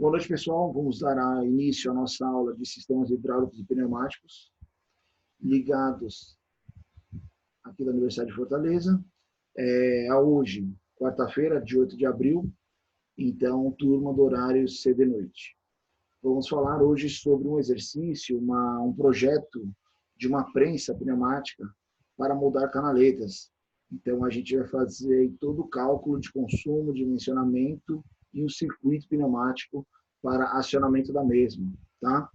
Boa noite, pessoal. Vamos dar início à nossa aula de sistemas hidráulicos e pneumáticos ligados aqui da Universidade de Fortaleza. A hoje, quarta-feira, dia 8 de abril, então, turma do horário CD-noite. Vamos falar hoje sobre um exercício, um projeto de uma prensa pneumática para moldar canaletas. Então, a gente vai fazer todo o cálculo de consumo, dimensionamento e um circuito pneumático para acionamento da mesma, tá?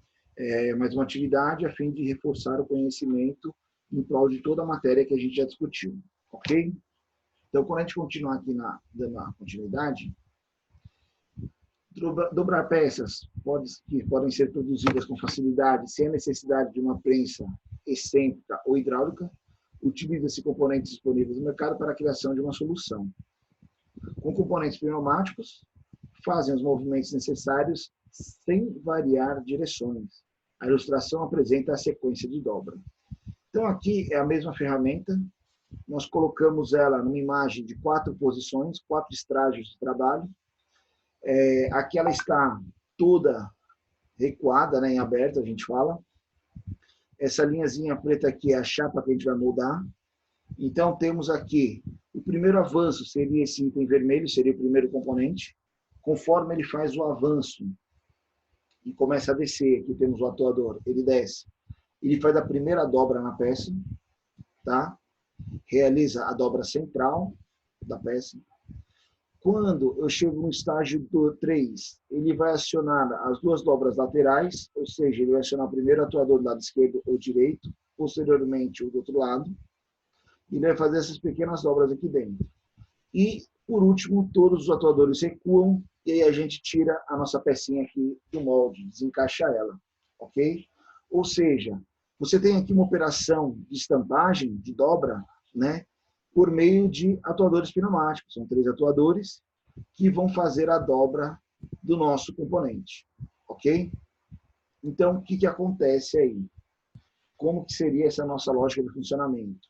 Mais uma atividade a fim de reforçar o conhecimento em prol de toda a matéria que a gente já discutiu, ok? Então, quando a gente continuar aqui dando a continuidade, dobrar peças que podem ser produzidas com facilidade, sem a necessidade de uma prensa excêntrica ou hidráulica, utiliza-se componentes disponíveis no mercado para a criação de uma solução. Com componentes pneumáticos, fazem os movimentos necessários sem variar direções. A ilustração apresenta a sequência de dobra. Então, aqui é a mesma ferramenta. Nós colocamos ela numa imagem de 4 posições, 4 estágios de trabalho. Aqui ela está toda recuada, né, em aberto, a gente fala. Essa linhazinha preta aqui é a chapa que a gente vai moldar. Então, temos aqui, o primeiro avanço seria esse item vermelho, seria o primeiro componente. Conforme ele faz o avanço e começa a descer, aqui temos o atuador, ele desce. Ele faz a primeira dobra na peça, tá? Realiza a dobra central da peça. Quando eu chego no estágio do 3, ele vai acionar as 2 dobras laterais, ou seja, ele vai acionar primeiro o atuador do lado esquerdo ou direito, posteriormente o do outro lado, e vai fazer essas pequenas dobras aqui dentro. E, por último, todos os atuadores recuam, e aí a gente tira a nossa pecinha aqui do molde, desencaixa ela, ok? Ou seja, você tem aqui uma operação de estampagem, de dobra, né? Por meio de atuadores pneumáticos. São 3 atuadores que vão fazer a dobra do nosso componente, ok? Então, o que acontece aí? Como que seria essa nossa lógica de funcionamento?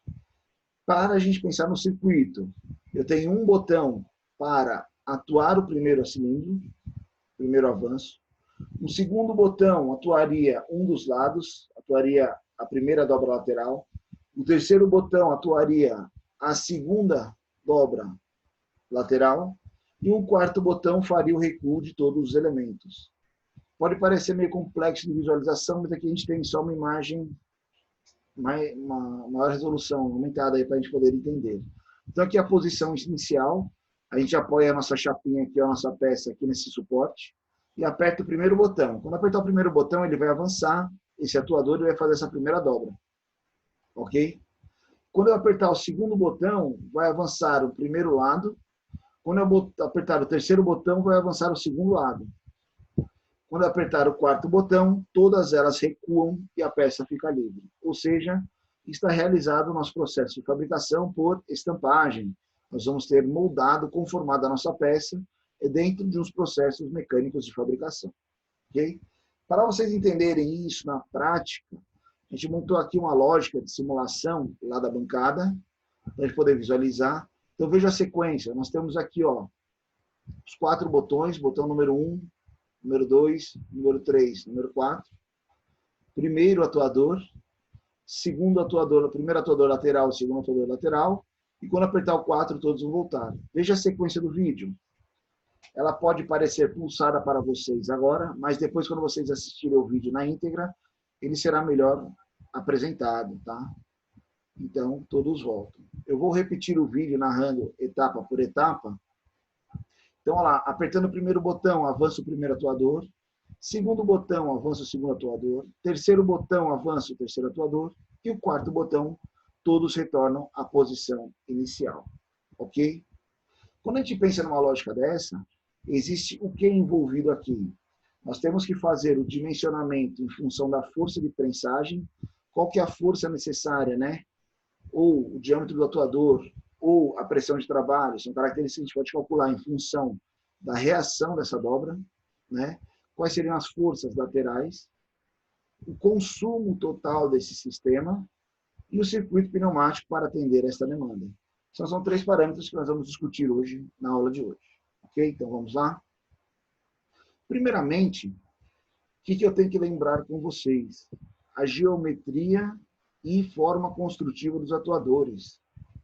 Para a gente pensar no circuito, eu tenho um botão para atuar o primeiro cilindro, primeiro avanço. Um segundo botão atuaria um dos lados, atuaria a primeira dobra lateral. O terceiro botão atuaria a segunda dobra lateral. E um quarto botão faria o recuo de todos os elementos. Pode parecer meio complexo de visualização, mas aqui a gente tem só uma imagem, uma maior resolução, aumentada aí para a gente poder entender. Então aqui é a posição inicial, a gente apoia a nossa chapinha aqui, a nossa peça aqui nesse suporte, e aperta o primeiro botão. Quando apertar o primeiro botão, ele vai avançar, esse atuador ele vai fazer essa primeira dobra. Ok? Quando eu apertar o segundo botão, vai avançar o primeiro lado. Quando eu apertar o terceiro botão, vai avançar o segundo lado. Quando eu apertar o quarto botão, todas elas recuam e a peça fica livre. Ou seja, está realizado o nosso processo de fabricação por estampagem. Nós vamos ter moldado, conformado a nossa peça dentro de uns processos mecânicos de fabricação. Okay? Para vocês entenderem isso na prática, a gente montou aqui uma lógica de simulação lá da bancada, para a gente poder visualizar. Então, veja a sequência. Nós temos aqui ó, os 4 botões, botão número 1, número 2, número 3, número 4. Primeiro atuador, segundo atuador, primeiro atuador lateral, segundo atuador lateral. E quando apertar o 4, todos vão voltar. Veja a sequência do vídeo. Ela pode parecer pulsada para vocês agora, mas depois, quando vocês assistirem o vídeo na íntegra, ele será melhor apresentado, tá? Então, todos voltam. Eu vou repetir o vídeo narrando etapa por etapa. Então, olha lá, apertando o primeiro botão, avança o primeiro atuador. Segundo botão, avança o segundo atuador. Terceiro botão, avança o terceiro atuador. E o quarto botão, todos retornam à posição inicial. Ok? Quando a gente pensa numa lógica dessa, existe o que é envolvido aqui? Nós temos que fazer o dimensionamento em função da força de prensagem, qual que é a força necessária, né? Ou o diâmetro do atuador, ou a pressão de trabalho, são características que a gente pode calcular em função da reação dessa dobra, né? Quais seriam as forças laterais, o consumo total desse sistema e o circuito pneumático para atender esta demanda. Então, são 3 parâmetros que nós vamos discutir hoje, na aula de hoje. Ok? Então, vamos lá? Primeiramente, o que eu tenho que lembrar com vocês? A geometria e forma construtiva dos atuadores.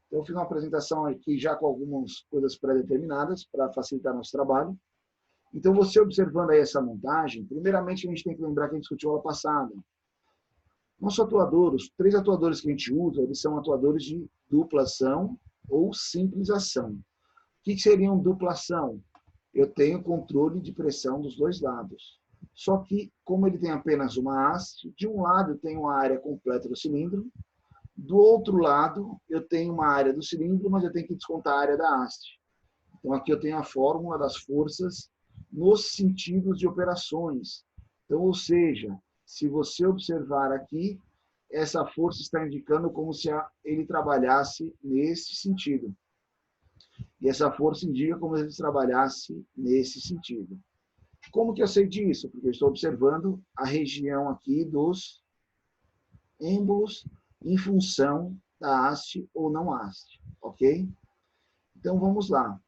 Então, eu fiz uma apresentação aqui já com algumas coisas pré-determinadas para facilitar nosso trabalho. Então, você observando aí essa montagem, primeiramente a gente tem que lembrar que a gente discutiu aula passada. Nosso atuador, os 3 atuadores que a gente usa, eles são atuadores de dupla ação ou simples ação. O que seriam dupla ação? Eu tenho controle de pressão dos 2 lados. Só que, como ele tem apenas uma haste, de um lado eu tenho a área completa do cilindro, do outro lado eu tenho uma área do cilindro, mas eu tenho que descontar a área da haste. Então, aqui eu tenho a fórmula das forças nos sentidos de operações. Então, ou seja, se você observar aqui, essa força está indicando como se ele trabalhasse nesse sentido. E essa força indica como se ele trabalhasse nesse sentido. Como que eu sei disso? Porque eu estou observando a região aqui dos êmbolos em função da haste ou não haste, ok? Então, vamos lá.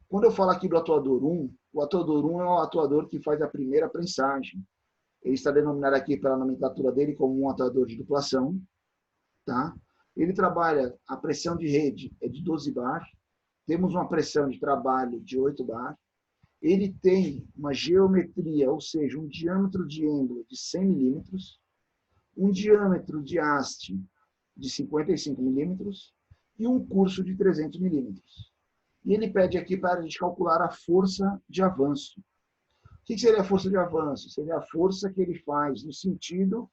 Quando eu falo aqui do atuador 1, o atuador 1 é o atuador que faz a primeira prensagem. Ele está denominado aqui pela nomenclatura dele como um atuador de duplação. Tá? Ele trabalha, a pressão de rede é de 12 bar. Temos uma pressão de trabalho de 8 bar. Ele tem uma geometria, ou seja, um diâmetro de êmbolo de 100 milímetros, um diâmetro de haste de 55 milímetros e um curso de 300 milímetros. E ele pede aqui para a gente calcular a força de avanço. O que seria a força de avanço? Seria a força que ele faz no sentido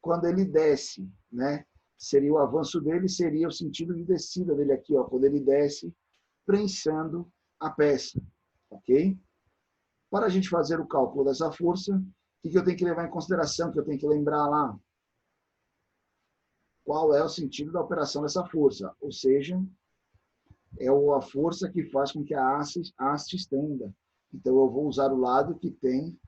quando ele desce, né? Seria o avanço dele, seria o sentido de descida dele aqui, ó, quando ele desce, prensando a peça, ok? Para a gente fazer o cálculo dessa força, o que eu tenho que levar em consideração, que eu tenho que lembrar lá? Qual é o sentido da operação dessa força? Ou seja, é a força que faz com que a haste estenda. Então, eu vou usar o lado que tem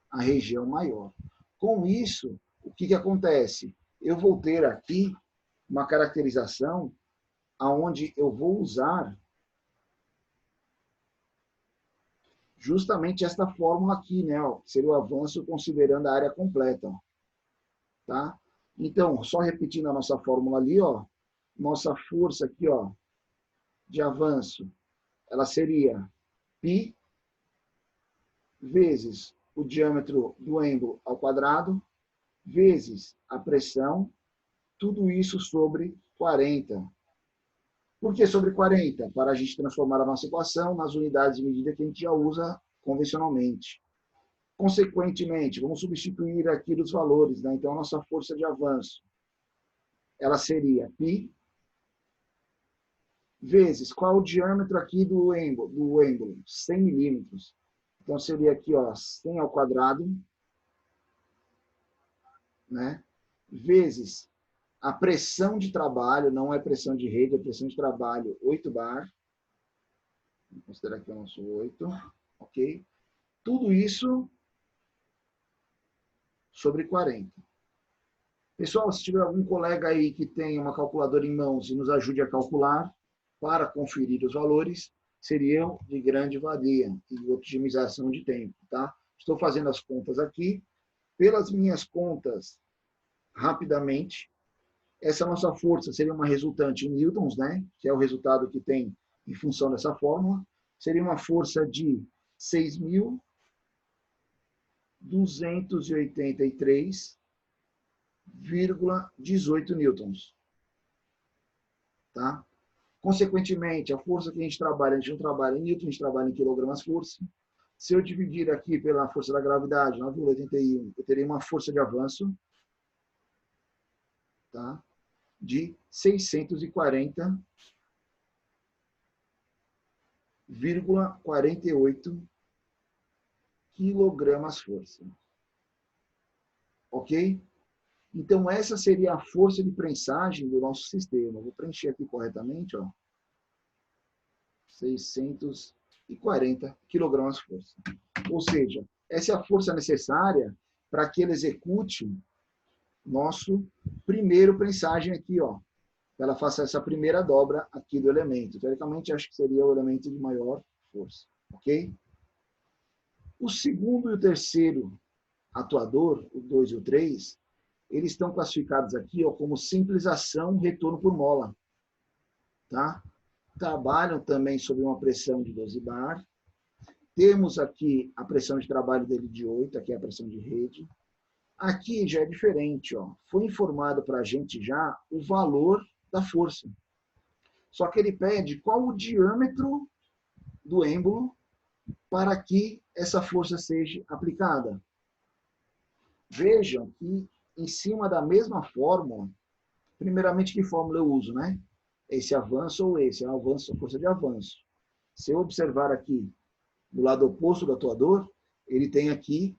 a região maior. Com isso, o que acontece? Eu vou ter aqui uma caracterização onde eu vou usar justamente esta fórmula aqui, né? Ó, que seria o avanço considerando a área completa. Ó, tá? Então, só repetindo a nossa fórmula ali, ó, nossa força aqui, ó, de avanço, ela seria π vezes o diâmetro do êmbolo ao quadrado, vezes a pressão, tudo isso sobre 40. Por que sobre 40? Para a gente transformar a nossa equação nas unidades de medida que a gente já usa convencionalmente. Consequentemente, vamos substituir aqui os valores, né? Então, a nossa força de avanço, ela seria π vezes, qual é o diâmetro aqui do êmbolo? 100 milímetros. Então, seria aqui, ó, 100 ao quadrado, né? Vezes a pressão de trabalho, não é pressão de rede, é pressão de trabalho, 8 bar. Vou considerar que é o nosso 8, ok? Tudo isso sobre 40. Pessoal, se tiver algum colega aí que tenha uma calculadora em mãos e nos ajude a calcular, para conferir os valores, seriam de grande valia e otimização de tempo, tá? Estou fazendo as contas aqui. Pelas minhas contas, rapidamente, essa nossa força seria uma resultante em newtons, né? Que é o resultado que tem em função dessa fórmula. Seria uma força de 6.283,18 newtons. Tá? Consequentemente, a força que a gente não trabalha em newton, a gente trabalha em quilogramas-força. Se eu dividir aqui pela força da gravidade, 9,81, eu teria uma força de avanço, tá? De 640,48 quilogramas-força. Ok? Então, essa seria a força de prensagem do nosso sistema. Vou preencher aqui corretamente, ó. 640 quilogramas-força. Ou seja, essa é a força necessária para que ele execute nosso primeiro prensagem aqui, ó. Ela faça essa primeira dobra aqui do elemento. Teoricamente, acho que seria o elemento de maior força. Ok? O segundo e o terceiro atuador, o 2 e o 3, eles estão classificados aqui ó, como simples ação, retorno por mola. Tá? Trabalham também sob uma pressão de 12 bar. Temos aqui a pressão de trabalho dele de 8, aqui é a pressão de rede. Aqui já é diferente, ó. Foi informado para a gente já o valor da força. Só que ele pede qual o diâmetro do êmbolo para que essa força seja aplicada. Vejam que em cima da mesma fórmula, primeiramente que fórmula eu uso, né? Esse avanço ou esse, avanço, força de avanço. Se eu observar aqui do lado oposto do atuador, ele tem aqui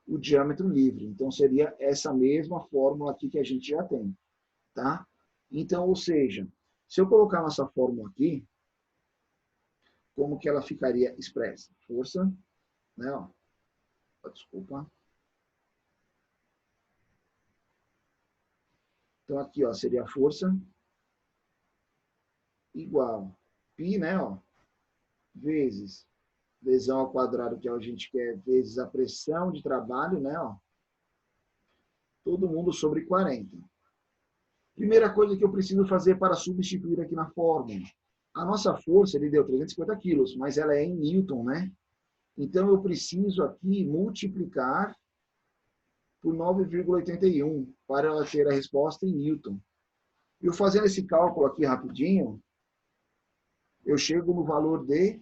o diâmetro livre. Então, seria essa mesma fórmula aqui que a gente já tem. Tá? Então, ou seja, se eu colocar nossa fórmula aqui, como que ela ficaria expressa? Força, né? Ó, desculpa. Então, aqui ó, seria a força igual π, né? Ó, vezes lesão ao quadrado, que é o que a gente quer, vezes a pressão de trabalho, né? Ó, todo mundo sobre 40. Primeira coisa que eu preciso fazer para substituir aqui na fórmula. A nossa força, ele deu 350 quilos, mas ela é em Newton, né? Então, eu preciso aqui multiplicar por 9,81 para ela ter a resposta em Newton. Eu fazendo esse cálculo aqui rapidinho, eu chego no valor de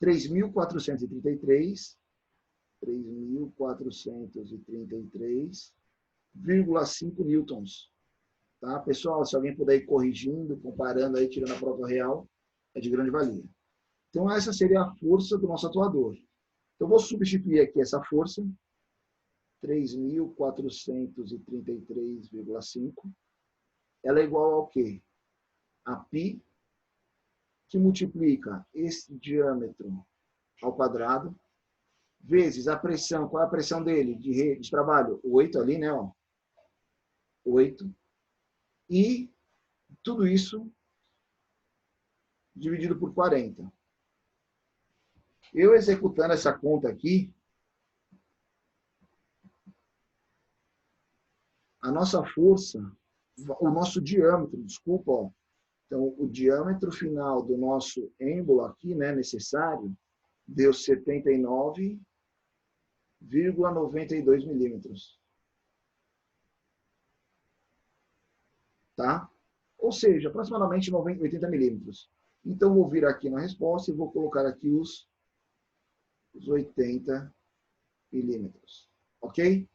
3.433,5 newtons. Tá? Pessoal, se alguém puder ir corrigindo, comparando, aí, tirando a prova real, é de grande valia. Então, essa seria a força do nosso atuador. Então, vou substituir aqui essa força, 3.433,5. Ela é igual ao quê? A π, que multiplica esse diâmetro ao quadrado, vezes a pressão. Qual é a pressão dele de trabalho? 8 ali, né? Ó. 8. E tudo isso dividido por 40. Eu executando essa conta aqui, a nossa força, o nosso diâmetro, desculpa, ó. Então, o diâmetro final do nosso êmbolo aqui, né, necessário, deu 79,92 milímetros. Tá? Ou seja, aproximadamente 80 milímetros. Então, vou vir aqui na resposta e vou colocar aqui os 80 milímetros. Ok?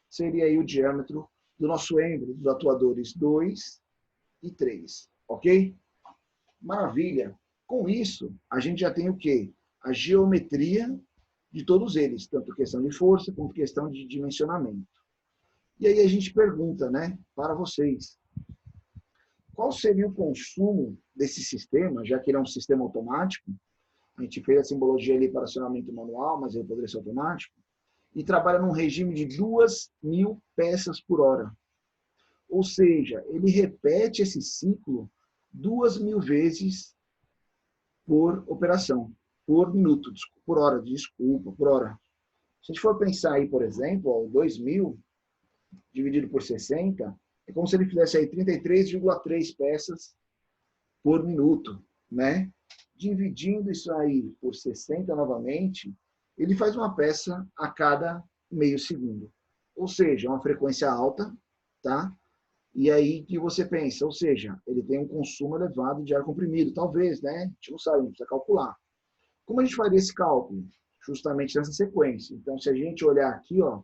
Seria aí o diâmetro do nosso êmbolo, dos atuadores 2 e 3. Ok? Maravilha. Com isso, a gente já tem o quê? A geometria de todos eles, tanto questão de força quanto questão de dimensionamento. E aí a gente pergunta, né, para vocês, qual seria o consumo desse sistema, já que ele é um sistema automático? A gente fez a simbologia ali para acionamento manual, mas ele poderia ser automático, e trabalha num regime de 2.000 peças por hora. Ou seja, ele repete esse ciclo 2.000 vezes por operação, por minuto, por hora, desculpa, por hora. Se a gente for pensar aí, por exemplo, ó, 2.000 dividido por 60, é como se ele fizesse aí 33,3 peças por minuto, né? Dividindo isso aí por 60 novamente, ele faz uma peça a cada meio segundo. Ou seja, uma frequência alta, tá? E aí que você pensa, ou seja, ele tem um consumo elevado de ar comprimido, talvez, né? A gente não sabe, a gente precisa calcular. Como a gente faria esse cálculo? Justamente nessa sequência. Então, se a gente olhar aqui, ó,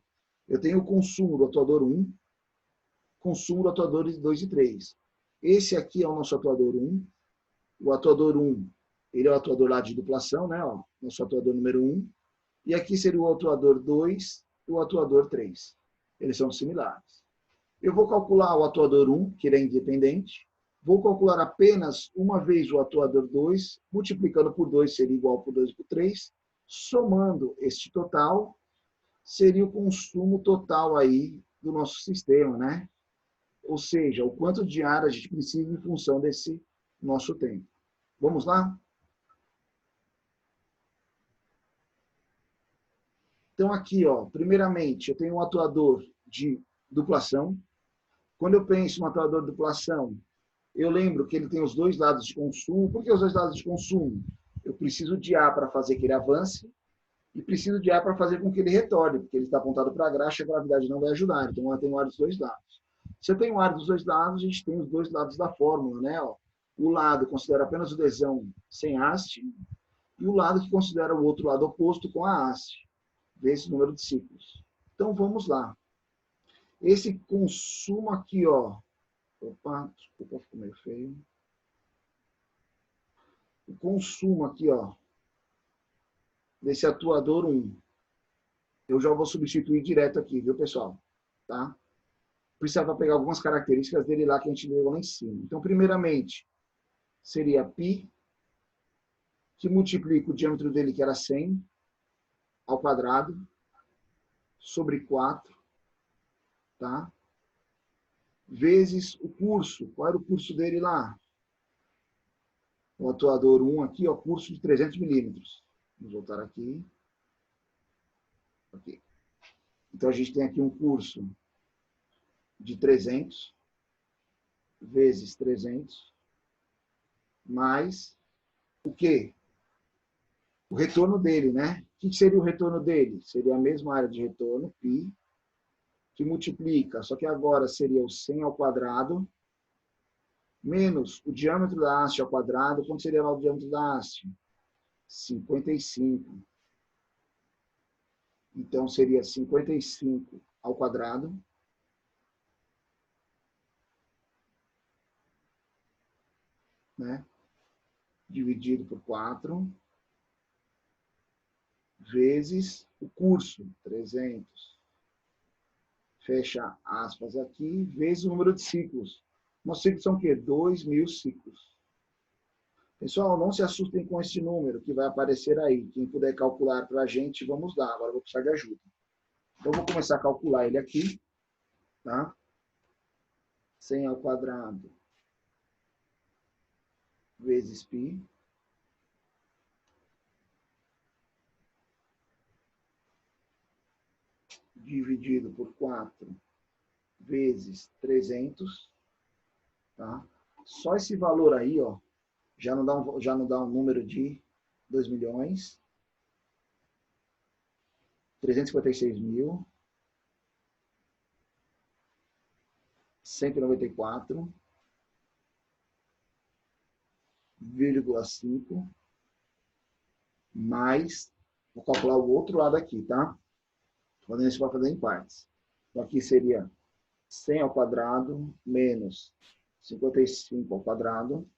eu tenho o consumo do atuador 1, consumo do atuador 2 e 3. Esse aqui é o nosso atuador 1. O atuador 1, ele é o atuador lá de duplação, né? Ó, nosso atuador número 1. E aqui seria o atuador 2 e o atuador 3. Eles são similares. Eu vou calcular o atuador 1, que ele é independente. Vou calcular apenas uma vez o atuador 2, multiplicando por 2 seria igual por 2 por 3. Somando este total, seria o consumo total aí do nosso sistema, né? Ou seja, o quanto de ar a gente precisa em função desse nosso tempo. Vamos lá? Então, aqui, ó, primeiramente, eu tenho um atuador de duplação. Quando eu penso no atuador de duplação, eu lembro que ele tem os dois lados de consumo. Por que os dois lados de consumo? Eu preciso de A para fazer que ele avance e preciso de A para fazer com que ele retorne, porque ele está apontado para a graxa, a gravidade não vai ajudar. Então, eu tenho ar dos dois lados. Se eu tenho ar dos dois lados, a gente tem os dois lados da fórmula, né? Ó, o lado considera apenas o desão sem haste e o lado que considera o outro lado oposto com a haste, vezes o número de ciclos. Então, vamos lá. Esse consumo aqui, ó. Opa, desculpa, ficou meio feio. O consumo aqui, ó, desse atuador 1. Eu já vou substituir direto aqui, viu, pessoal? Tá? Precisava pegar algumas características dele lá que a gente leu lá em cima. Então, primeiramente, seria π, que multiplica o diâmetro dele, que era 100, ao quadrado, sobre 4, tá? Vezes o curso. Qual era o curso dele lá? O atuador 1 aqui, ó, curso de 300 milímetros. Vamos voltar aqui. Okay. Então, a gente tem aqui um curso de 300 vezes 300 mais o quê? O retorno dele, né? O que seria o retorno dele? Seria a mesma área de retorno, π, que multiplica, só que agora seria o 100 ao quadrado, menos o diâmetro da haste ao quadrado. Quanto seria lá o diâmetro da haste? 55. Então, seria 55 ao quadrado, né? Dividido por 4, vezes o curso, 300. Fecha aspas aqui, vezes o número de ciclos. Nossos ciclos são o quê? 2.000 ciclos. Pessoal, não se assustem com esse número que vai aparecer aí. Quem puder calcular para a gente, vamos lá. Agora eu vou precisar de ajuda. Então, eu vou começar a calcular ele aqui. Tá? 100 ao quadrado vezes π. Dividido por 4 vezes 300. Tá? Só esse valor aí, ó, já não dá um número de 2 milhões. 356.194,5 mais, vou calcular o outro lado aqui, tá? Fazendo isso para fazer em partes. Então, aqui seria 100 ao quadrado menos 55 ao quadrado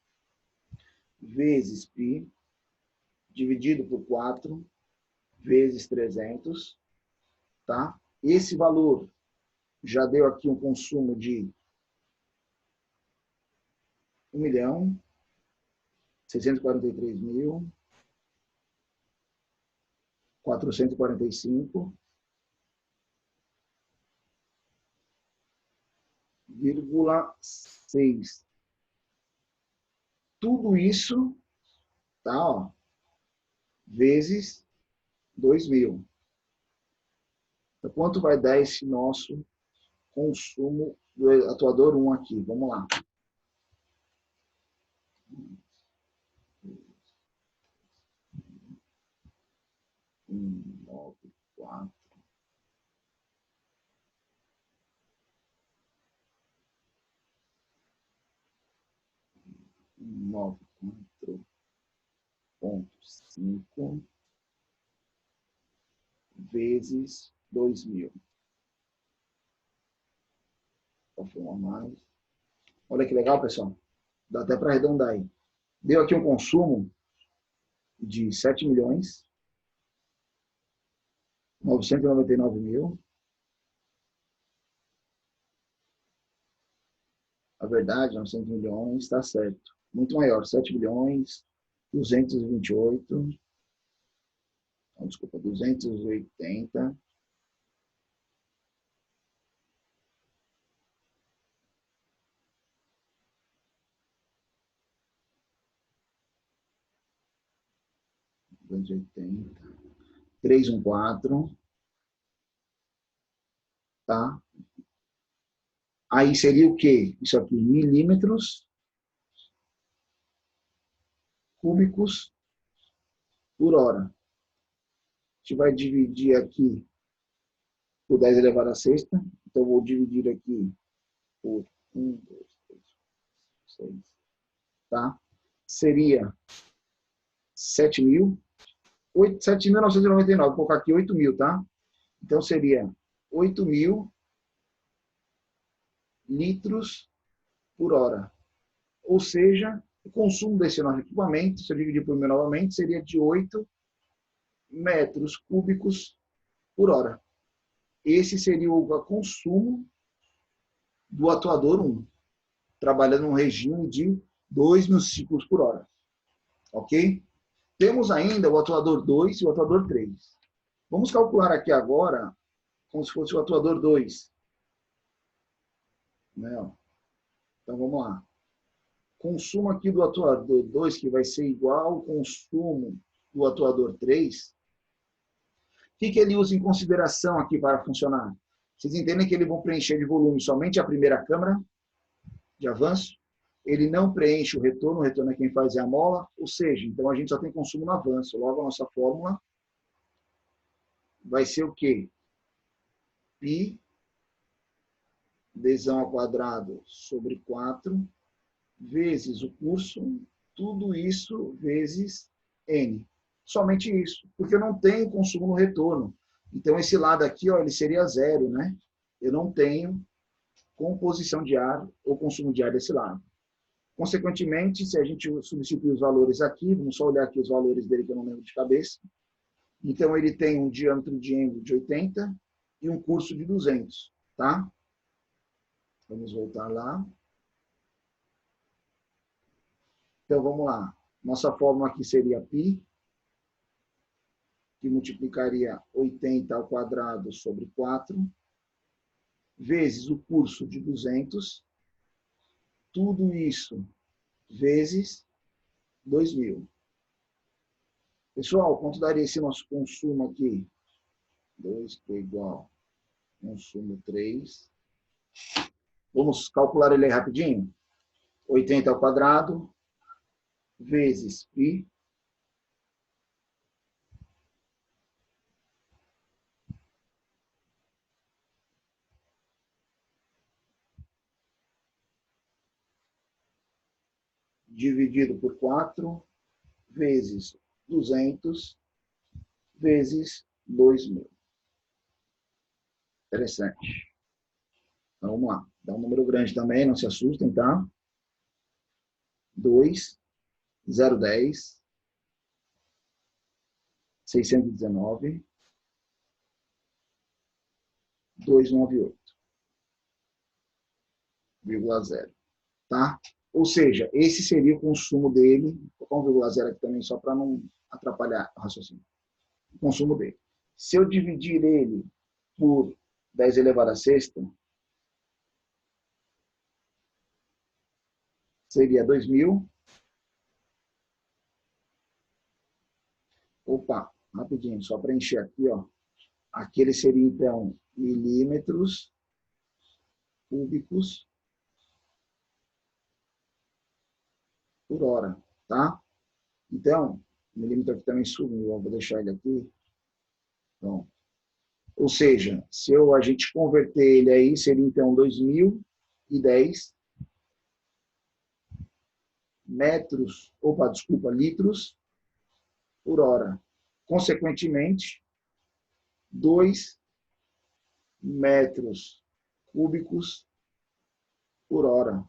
vezes π dividido por 4 vezes 300, tá? Esse valor já deu aqui um consumo de 1.643.445,6. Tudo isso, tá, ó, vezes 2.000. Então, quanto vai dar esse nosso consumo do atuador 1 aqui? Vamos lá. 194. 94,5 vezes 2.000. Qual foi uma mais? Olha que legal, pessoal. Dá até para arredondar aí. Deu aqui um consumo de 7.999.000. A verdade, 900 milhões, está certo. Muito maior, 7.228. Desculpa, 280. $280. 314. tá? Aí seria o quê? Isso aqui, milímetros cúbicos por hora. A gente vai dividir aqui por 10 elevado a sexta. Então, eu vou dividir aqui por 1, 2, 3, 6, tá? Seria 7.000, 7.999, vou colocar aqui 8.000, tá? Então, seria 8.000 litros por hora. Ou seja, o consumo desse nosso equipamento, se eu dividir por 1.000 novamente, seria de 8 metros cúbicos por hora. Esse seria o consumo do atuador 1, trabalhando num regime de 2.000 ciclos por hora. Ok? Temos ainda o atuador 2 e o atuador 3. Vamos calcular aqui agora como se fosse o atuador 2. Né? Então, vamos lá. Consumo aqui do atuador 2, que vai ser igual ao consumo do atuador 3. O que ele usa em consideração aqui para funcionar? Vocês entendem que ele vai preencher de volume somente a primeira câmara de avanço? Ele não preenche o retorno é quem faz é a mola, ou seja, então a gente só tem consumo no avanço. Logo, a nossa fórmula vai ser o quê? Π Dzão ao quadrado sobre 4, vezes o curso, tudo isso vezes N. Somente isso, porque eu não tenho consumo no retorno. Então, esse lado aqui, ó, ele seria zero, né? Eu não tenho composição de ar ou consumo de ar desse lado. Consequentemente, se a gente substituir os valores aqui, vamos só olhar aqui os valores dele que eu não lembro de cabeça. Então, ele tem um diâmetro de êmbolo de 80 e um curso de 200, tá? Vamos voltar lá. Então, vamos lá. Nossa fórmula aqui seria π, que multiplicaria 80 ao quadrado sobre 4, vezes o curso de 200, tudo isso vezes 2.000. Pessoal, quanto daria esse nosso consumo aqui? 2, que é igual consumo 3. Vamos calcular ele aí rapidinho? 80 ao quadrado vezes π dividido por 4 vezes 200 vezes 2.000. Interessante. Então, vamos lá. Dá um número grande também, não se assustem, tá? 2, 010, 619, 298,0, tá? Ou seja, esse seria o consumo dele, vou colocar 1,0 aqui também só para não atrapalhar o raciocínio. O consumo dele. Se eu dividir ele por 10 elevado a sexta, seria 2.000. Opa, rapidinho, só preencher aqui, ó. Aqui ele seria, então, milímetros cúbicos por hora, tá? Então, milímetro aqui também subiu, vou deixar ele aqui. Então, ou seja, se a gente converter ele aí, seria então 2.010 litros por hora. Consequentemente, 2 metros cúbicos por hora.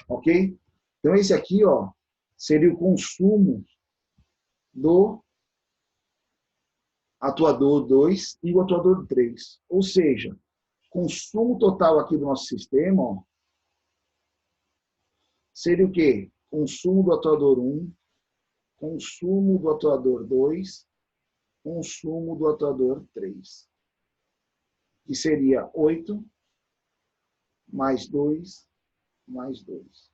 Ok? Então, esse aqui, ó, seria o consumo do atuador 2 e o atuador 3. Ou seja, consumo total aqui do nosso sistema, ó, seria o quê? Consumo do atuador 1, consumo do atuador 2, consumo do atuador 3. Que seria 8 mais 2 mais 2.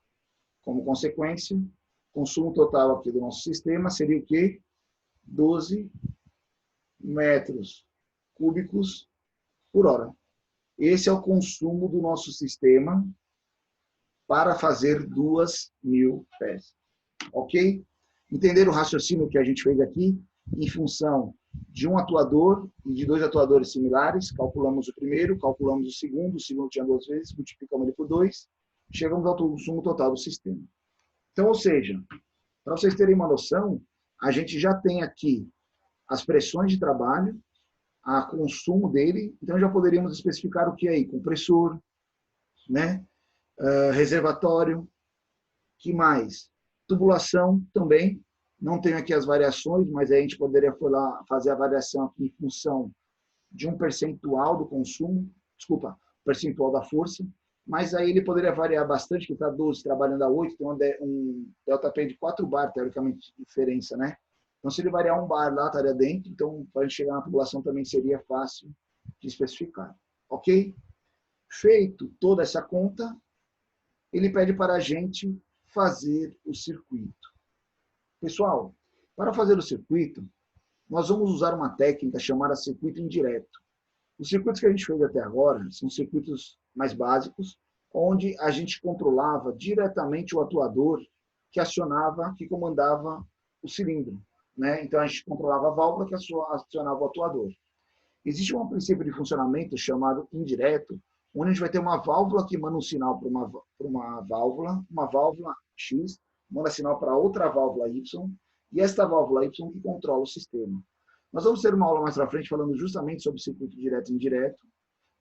Como consequência, consumo total aqui do nosso sistema seria o quê? 12 metros cúbicos por hora. Esse é o consumo do nosso sistema para fazer 2.000 peças. Ok? Entenderam o raciocínio que a gente fez aqui? Em função de um atuador e de dois atuadores similares, calculamos o primeiro, calculamos o segundo tinha 2 vezes, multiplicamos ele por 2, chegamos ao consumo total do sistema. Então, ou seja, para vocês terem uma noção, a gente já tem aqui as pressões de trabalho, a consumo dele, então já poderíamos especificar o que é aí? Compressor, né? Reservatório, que mais? Tubulação também, não tenho aqui as variações, mas aí a gente poderia fazer a variação aqui em função de um percentual do consumo, desculpa, percentual da força, mas aí ele poderia variar bastante, que está 12 trabalhando a 8, tem um ΔP de 4 bar, teoricamente, de diferença, né? Então, se ele variar 1 bar lá, estaria dentro, então, para a gente chegar na tubulação também seria fácil de especificar, ok? Feito toda essa conta, ele pede para a gente fazer o circuito. Pessoal, para fazer o circuito, nós vamos usar uma técnica chamada circuito indireto. Os circuitos que a gente fez até agora são circuitos mais básicos, onde a gente controlava diretamente o atuador que acionava, que comandava o cilindro, né? Então a gente controlava a válvula que acionava o atuador. Existe um princípio de funcionamento chamado indireto, onde a gente vai ter uma válvula que manda um sinal para uma válvula X, manda sinal para outra válvula Y, e esta válvula Y que controla o sistema. Nós vamos ter uma aula mais para frente falando justamente sobre circuito direto e indireto,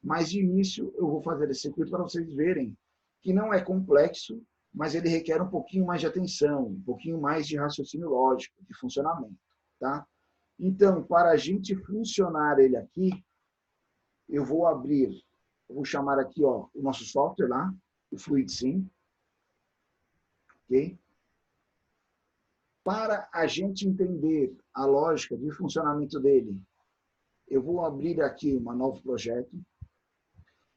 mas de início eu vou fazer esse circuito para vocês verem que não é complexo, mas ele requer um pouquinho mais de atenção, um pouquinho mais de raciocínio lógico, de funcionamento, tá? Então, para a gente funcionar ele aqui, eu vou chamar aqui ó, o nosso software lá, o FluidSim, ok? Para a gente entender a lógica de funcionamento dele, eu vou abrir aqui um novo projeto.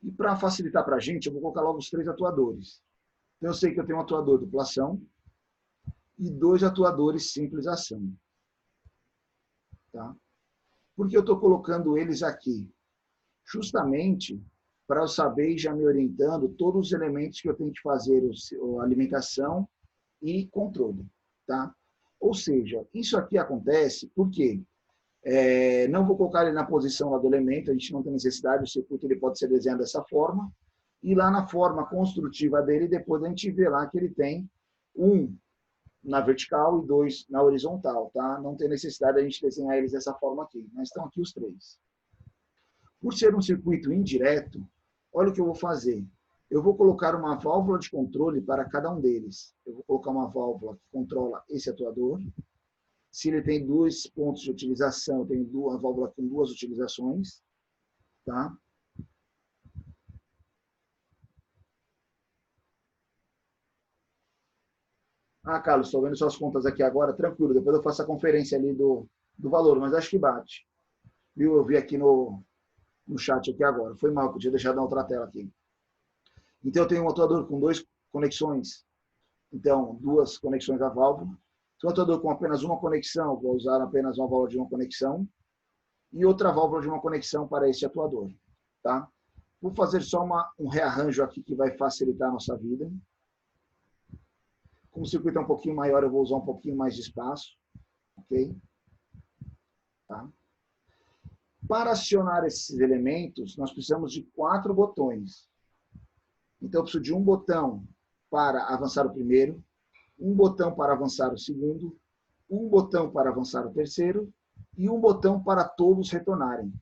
E para facilitar para a gente, eu vou colocar logo os 3 atuadores. Então, eu sei que eu tenho um atuador duplação e 2 atuadores simples ação. Tá? Por que eu estou colocando eles aqui? Justamente para eu saber e já me orientando todos os elementos que eu tenho que fazer, a alimentação e controle. Tá? Ou seja, isso aqui acontece porque não vou colocar ele na posição lá do elemento, a gente não tem necessidade, o circuito ele pode ser desenhado dessa forma, e lá na forma construtiva dele, depois a gente vê lá que ele tem 1 na vertical e 2 na horizontal, tá? Não tem necessidade de a gente desenhar eles dessa forma aqui, mas estão aqui os 3. Por ser um circuito indireto, olha o que eu vou fazer. Eu vou colocar uma válvula de controle para cada um deles. Eu vou colocar uma válvula que controla esse atuador. Se ele tem 2 pontos de utilização, eu tenho uma válvula com 2 utilizações. Tá? Ah, Carlos, estou vendo suas contas aqui agora. Tranquilo, depois eu faço a conferência ali do valor, mas acho que bate. Viu? Eu vi aqui no chat aqui agora. Foi mal, podia deixar na outra tela aqui. Então, eu tenho um atuador com 2 conexões. Então, 2 conexões à válvula. Se um atuador com apenas uma conexão, vou usar apenas uma válvula de uma conexão. E outra válvula de uma conexão para esse atuador. Tá? Vou fazer só um rearranjo aqui que vai facilitar a nossa vida. Como o circuito é um pouquinho maior, eu vou usar um pouquinho mais de espaço. Ok? Tá? Para acionar esses elementos, nós precisamos de 4 botões. Então, eu preciso de um botão para avançar o primeiro, um botão para avançar o segundo, um botão para avançar o terceiro e um botão para todos retornarem.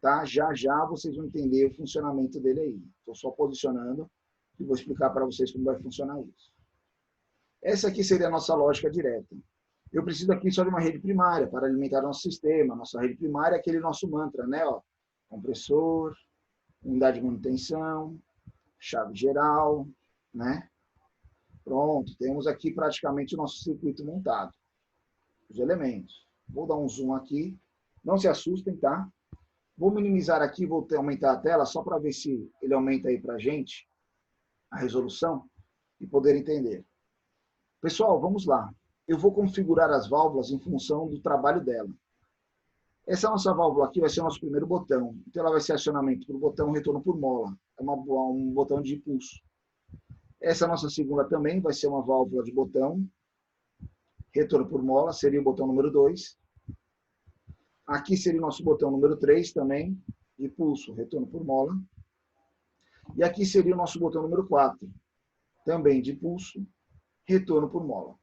Tá? Já já vocês vão entender o funcionamento dele aí. Estou só posicionando e vou explicar para vocês como vai funcionar isso. Essa aqui seria a nossa lógica direta. Eu preciso aqui só de uma rede primária para alimentar nosso sistema. Nossa rede primária é aquele nosso mantra, né? Ó, compressor, unidade de manutenção, chave geral, né? Pronto, temos aqui praticamente o nosso circuito montado. Os elementos. Vou dar um zoom aqui. Não se assustem, tá? Vou minimizar aqui, vou aumentar a tela só para ver se ele aumenta aí para a gente a resolução e poder entender. Pessoal, vamos lá. Eu vou configurar as válvulas em função do trabalho dela. Essa nossa válvula aqui vai ser o nosso primeiro botão. Então, ela vai ser acionamento por botão, retorno por mola. É um botão de impulso. Essa nossa segunda também vai ser uma válvula de botão, retorno por mola, seria o botão número 2. Aqui seria o nosso botão número 3 também, de pulso, retorno por mola. E aqui seria o nosso botão número 4, também de pulso, retorno por mola.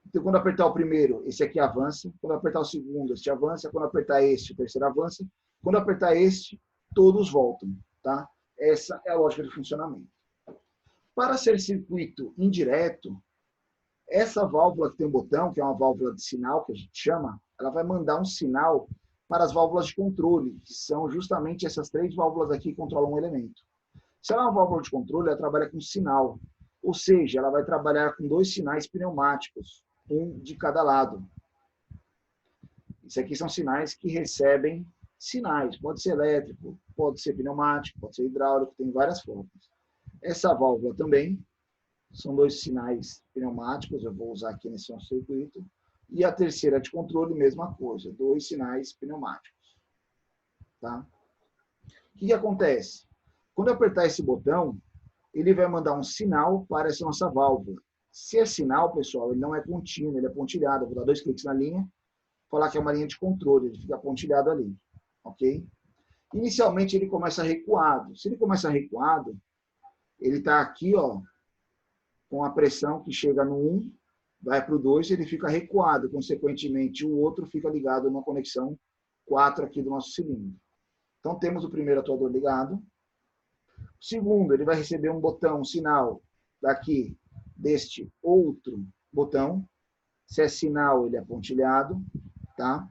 Então, quando apertar o primeiro, esse aqui avança. Quando apertar o segundo, este avança. Quando apertar este, o terceiro avança. Quando apertar este, todos voltam. Tá? Essa é a lógica de funcionamento. Para ser circuito indireto, essa válvula que tem um botão, que é uma válvula de sinal, que a gente chama, ela vai mandar um sinal para as válvulas de controle, que são justamente essas 3 válvulas aqui que controlam um elemento. Se ela é uma válvula de controle, ela trabalha com sinal. Ou seja, ela vai trabalhar com 2 sinais pneumáticos, um de cada lado. Isso aqui são sinais que recebem sinais. Pode ser elétrico, pode ser pneumático, pode ser hidráulico, tem várias formas. Essa válvula também são 2 sinais pneumáticos, eu vou usar aqui nesse nosso circuito. E a terceira de controle, mesma coisa, 2 sinais pneumáticos. Tá? O que acontece? Quando eu apertar esse botão, ele vai mandar um sinal para essa nossa válvula. Se é sinal, pessoal, ele não é contínuo, ele é pontilhado. Eu vou dar 2 cliques na linha, falar que é uma linha de controle, ele fica pontilhado ali. Ok? Inicialmente, ele começa recuado. Se ele começa recuado, ele está aqui, ó, com a pressão que chega no 1, vai para o 2, ele fica recuado. Consequentemente, o outro fica ligado numa conexão 4 aqui do nosso cilindro. Então, temos o primeiro atuador ligado. O segundo, ele vai receber um botão, um sinal daqui deste outro botão. Se é sinal, ele é pontilhado. Tá?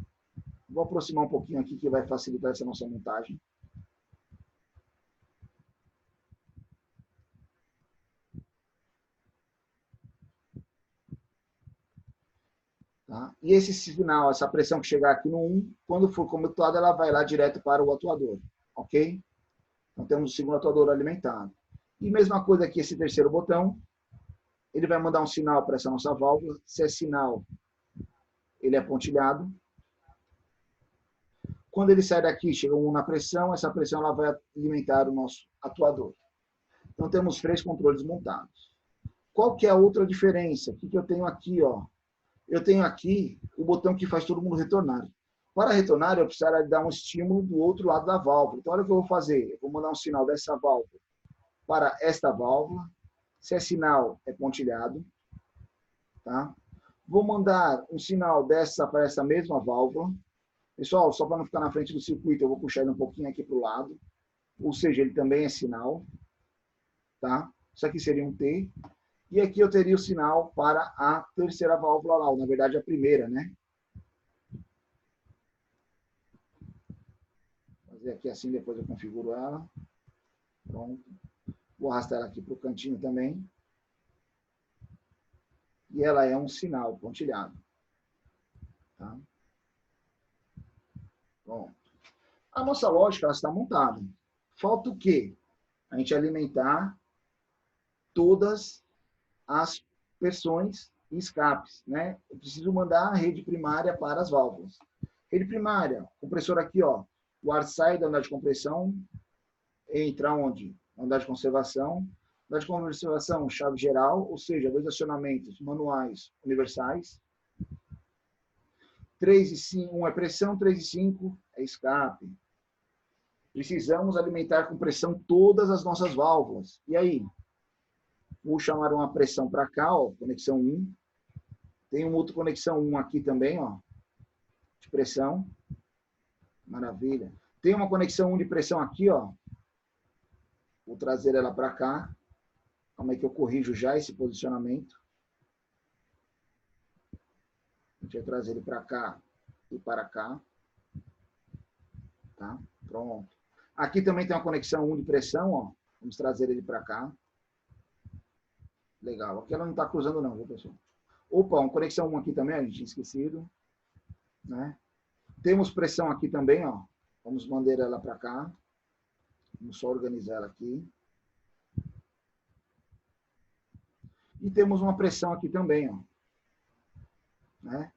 Vou aproximar um pouquinho aqui que vai facilitar essa nossa montagem. Tá? E esse sinal, essa pressão que chegar aqui no 1, quando for comutada, ela vai lá direto para o atuador. Ok? Então, temos o segundo atuador alimentado. E mesma coisa aqui, esse terceiro botão, ele vai mandar um sinal para essa nossa válvula. Se é sinal, ele é pontilhado. Quando ele sai daqui, chega um na pressão, essa pressão ela vai alimentar o nosso atuador. Então, temos 3 controles montados. Qual que é a outra diferença? O que eu tenho aqui? Ó? Eu tenho aqui o botão que faz todo mundo retornar. Para retornar, eu precisaria dar um estímulo do outro lado da válvula. Então, olha o que eu vou fazer. Eu vou mandar um sinal dessa válvula para esta válvula. Se é sinal, é pontilhado. Tá? Vou mandar um sinal dessa para essa mesma válvula. Pessoal, só para não ficar na frente do circuito, eu vou puxar ele um pouquinho aqui para o lado. Ou seja, ele também é sinal. Tá? Isso aqui seria um T. E aqui eu teria o sinal para a terceira válvula lá, ou na verdade a primeira, né? Vou fazer aqui assim, depois eu configuro ela. Pronto. Vou arrastar ela aqui para o cantinho também. E ela é um sinal pontilhado. Tá? Pronto. A nossa lógica ela está montada. Falta o quê? A gente alimentar todas as pressões e escapes. Né? Eu preciso mandar a rede primária para as válvulas. Rede primária, compressor aqui, ó. O ar sai da unidade de compressão, entra onde? Na unidade de conservação. Unidade de conservação, chave geral, ou seja, 2 acionamentos manuais universais. 3 e 5, 1 é pressão, 3 e 5 é escape. Precisamos alimentar com pressão todas as nossas válvulas. E aí? Vou chamar uma pressão para cá, ó, conexão 1. Tem uma outra conexão 1 aqui também, ó, de pressão. Maravilha. Tem uma conexão 1 de pressão aqui, ó. Vou trazer ela para cá. Como é que eu corrijo já esse posicionamento? A gente vai trazer ele para cá e para cá. Tá? Pronto. Aqui também tem uma conexão 1 de pressão, ó. Vamos trazer ele para cá. Legal. Aqui ela não está cruzando não, viu, pessoal? Opa, uma conexão 1 aqui também, a gente tinha esquecido. Né? Temos pressão aqui também, ó. Vamos mandar ela para cá. Vamos só organizar ela aqui. E temos uma pressão aqui também, ó. Né?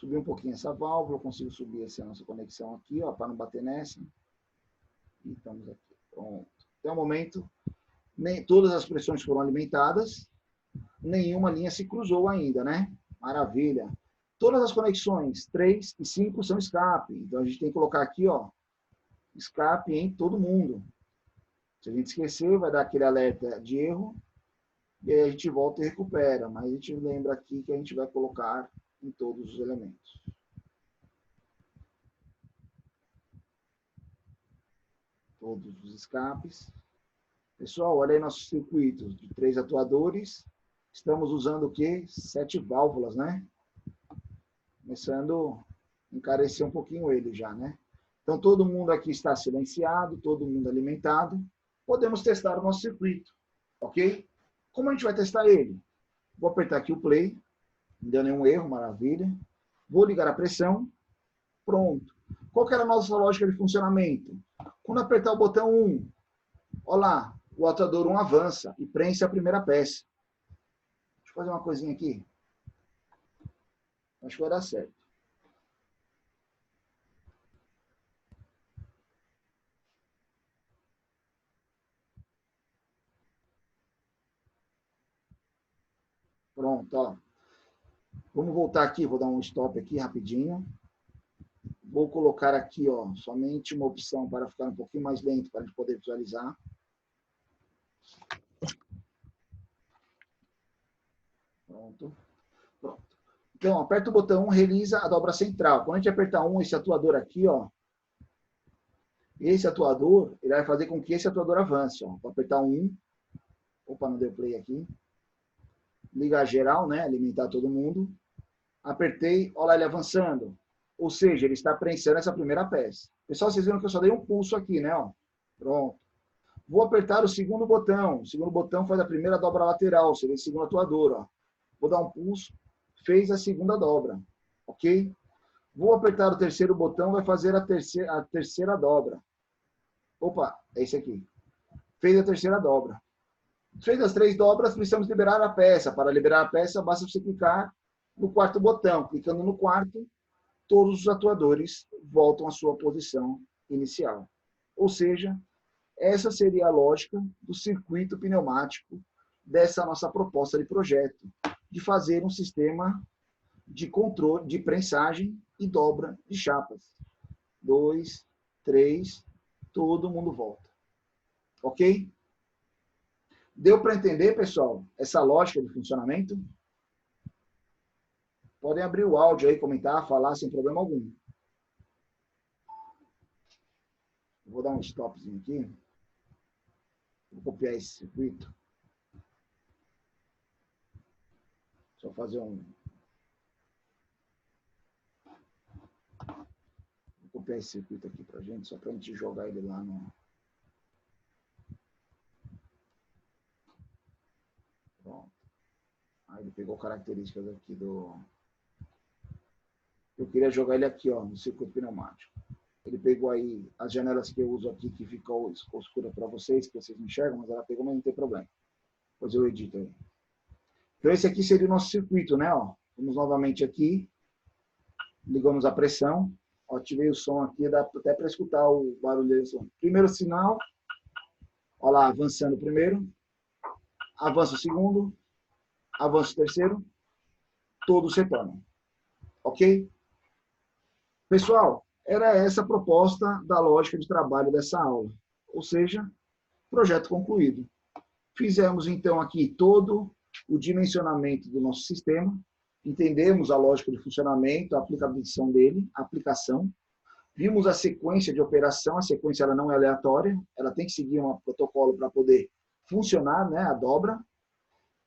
Subir um pouquinho essa válvula, eu consigo subir essa nossa conexão aqui, ó, para não bater nessa. E estamos aqui. Pronto. Até o momento, nem todas as pressões foram alimentadas, nenhuma linha se cruzou ainda, né? Maravilha. Todas as conexões 3 e 5 são escape. Então, a gente tem que colocar aqui, ó, escape em todo mundo. Se a gente esquecer, vai dar aquele alerta de erro, e aí a gente volta e recupera. Mas a gente lembra aqui que a gente vai colocar em todos os elementos. Todos os escapes. Pessoal, olha aí nossos circuitos de 3 atuadores. Estamos usando o quê? 7 válvulas, né? Começando a encarecer um pouquinho ele já, né? Então, todo mundo aqui está silenciado, todo mundo alimentado. Podemos testar o nosso circuito, ok? Como a gente vai testar ele? Vou apertar aqui o play, não deu nenhum erro, maravilha. Vou ligar a pressão, pronto. Qual que era a nossa lógica de funcionamento? Quando apertar o botão 1, olha lá, o atuador 1 avança e preenche a primeira peça. Deixa eu fazer uma coisinha aqui. Acho que vai dar certo. Pronto, ó. Vamos voltar aqui, vou dar um stop aqui rapidinho. Vou colocar aqui, ó, somente uma opção para ficar um pouquinho mais lento, para a gente poder visualizar. Pronto. Pronto. Então, aperta o botão 1, realiza a dobra central. Quando a gente apertar 1, esse atuador aqui, ó, esse atuador, ele vai fazer com que esse atuador avance, ó. Vou apertar 1. Opa, não deu play aqui. Ligar geral, né? Alimentar todo mundo. Apertei, olha lá ele avançando. Ou seja, ele está preenchendo essa primeira peça. Pessoal, vocês viram que eu só dei um pulso aqui, né? Ó. Pronto. Vou apertar o segundo botão. O segundo botão faz a primeira dobra lateral, seria o segundo atuador, ó. Vou dar um pulso, fez a segunda dobra, ok? Vou apertar o terceiro botão, vai fazer a terceira dobra. Opa, é esse aqui. Fez a terceira dobra. Fez as 3 dobras, precisamos liberar a peça. Para liberar a peça, basta você clicar no quarto botão. Clicando no quarto, todos os atuadores voltam à sua posição inicial. Ou seja, essa seria a lógica do circuito pneumático dessa nossa proposta de projeto, de fazer um sistema de controle, de prensagem e dobra de chapas. 2, 3, todo mundo volta. Ok? Deu para entender, pessoal, essa lógica de funcionamento? Podem abrir o áudio aí, comentar, falar sem problema algum. Vou dar um stopzinho aqui. Vou copiar esse circuito. Só fazer um... Vou copiar esse circuito aqui pra gente, só pra gente jogar ele lá no... Pronto. Aí ele pegou características aqui do... Eu queria jogar ele aqui, ó, no circuito pneumático. Ele pegou aí as janelas que eu uso aqui, que ficou escura para vocês, que vocês não enxergam, mas ela pegou, mas não tem problema. Depois eu edito aí. Então, esse aqui seria o nosso circuito, né? Ó. Vamos novamente aqui. Ligamos a pressão. Ó, ativei o som aqui, dá até para escutar o barulho do som. Primeiro sinal. Olha lá, avançando o primeiro. Avança o segundo. Avança o terceiro. Todos retornam. Ok? Pessoal, era essa a proposta da lógica de trabalho dessa aula. Ou seja, projeto concluído. Fizemos, então, aqui todo o dimensionamento do nosso sistema, entendemos a lógica de funcionamento, a aplicação dele, a aplicação, vimos a sequência de operação, a sequência ela não é aleatória, ela tem que seguir um protocolo para poder funcionar, né, a dobra.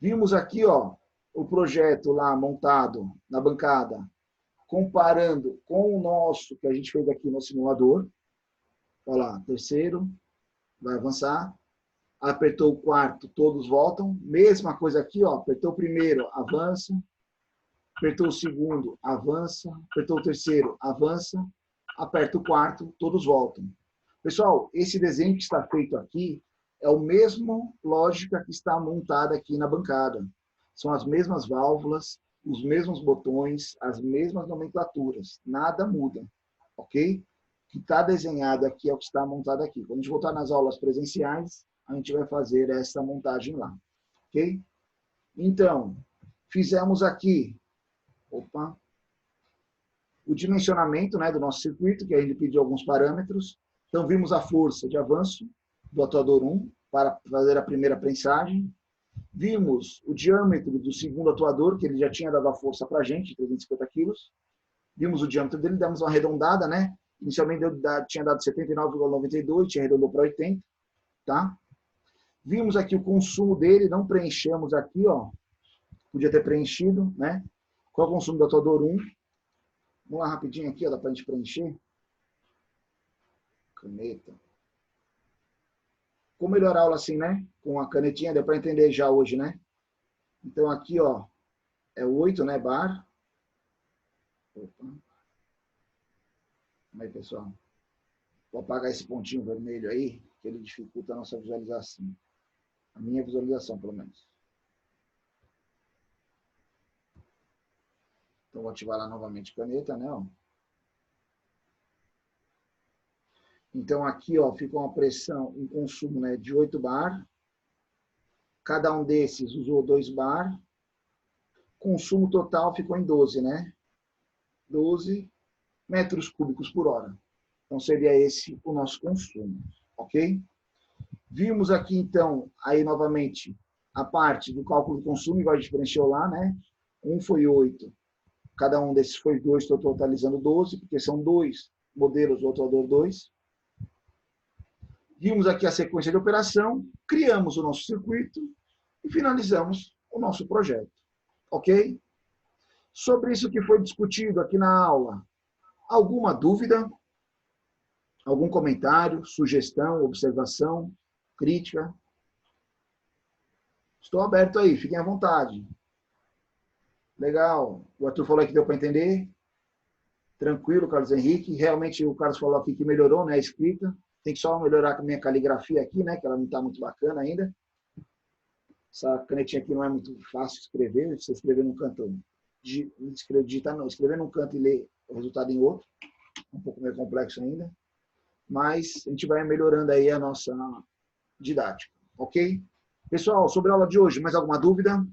Vimos aqui, ó, o projeto lá montado na bancada, comparando com o nosso que a gente fez aqui no simulador. Olha lá, terceiro, vai avançar. Apertou o quarto, todos voltam. Mesma coisa aqui, ó, apertou o primeiro, avança. Apertou o segundo, avança. Apertou o terceiro, avança. Aperta o quarto, todos voltam. Pessoal, esse desenho que está feito aqui é o mesmo lógica que está montada aqui na bancada. São as mesmas válvulas, os mesmos botões, as mesmas nomenclaturas, nada muda, ok? O que está desenhado aqui é o que está montado aqui. Quando a gente voltar nas aulas presenciais, a gente vai fazer essa montagem lá, ok? Então, fizemos aqui, o dimensionamento, né, do nosso circuito, que a gente pediu alguns parâmetros. Então, vimos a força de avanço do atuador 1 para fazer a primeira prensagem. Vimos o diâmetro do segundo atuador, que ele já tinha dado a força para a gente, 350 quilos. Vimos o diâmetro dele, damos uma arredondada, né? Inicialmente tinha dado 79,92, tinha arredondou para 80, tá? Vimos aqui o consumo dele, não preenchemos aqui, ó. Podia ter preenchido, né? Qual é o consumo do atuador 1? Vamos lá rapidinho aqui, ó, dá para a gente preencher. Caneta. Como melhorar a aula assim, né? Com a canetinha, deu para entender já hoje, né? Então aqui, ó, é 8, né, bar. Opa. Aí, pessoal. Vou apagar esse pontinho vermelho aí, que ele dificulta a nossa visualização. A minha visualização, pelo menos. Então, vou ativar lá novamente a caneta, né? Ó. Então, aqui, ó, fica uma pressão, um consumo, né, de 8 bar. Cada um desses usou 2 bar. Consumo total ficou em 12, né? 12 metros cúbicos por hora. Então, seria esse o nosso consumo, ok? Vimos aqui, então, aí novamente, a parte do cálculo do consumo, igual a gente preencheu lá, né? Um foi 8. Cada um desses foi 2, estou totalizando 12, porque são 2 modelos do atuador 2. Vimos aqui a sequência de operação, criamos o nosso circuito e finalizamos o nosso projeto. Ok? Sobre isso que foi discutido aqui na aula, alguma dúvida? Algum comentário, sugestão, observação, crítica? Estou aberto aí, fiquem à vontade. Legal. O Arthur falou que deu para entender. Tranquilo, Carlos Henrique. Realmente o Carlos falou aqui que melhorou, né, a escrita. Tem que só melhorar a minha caligrafia aqui, né, que ela não está muito bacana ainda. Essa canetinha aqui não é muito fácil de escrever. Você escrever num canto, digitar não, escrever num canto e ler o resultado em outro. Um pouco meio complexo ainda. Mas a gente vai melhorando aí a nossa didática, ok? Pessoal, sobre a aula de hoje, mais alguma dúvida?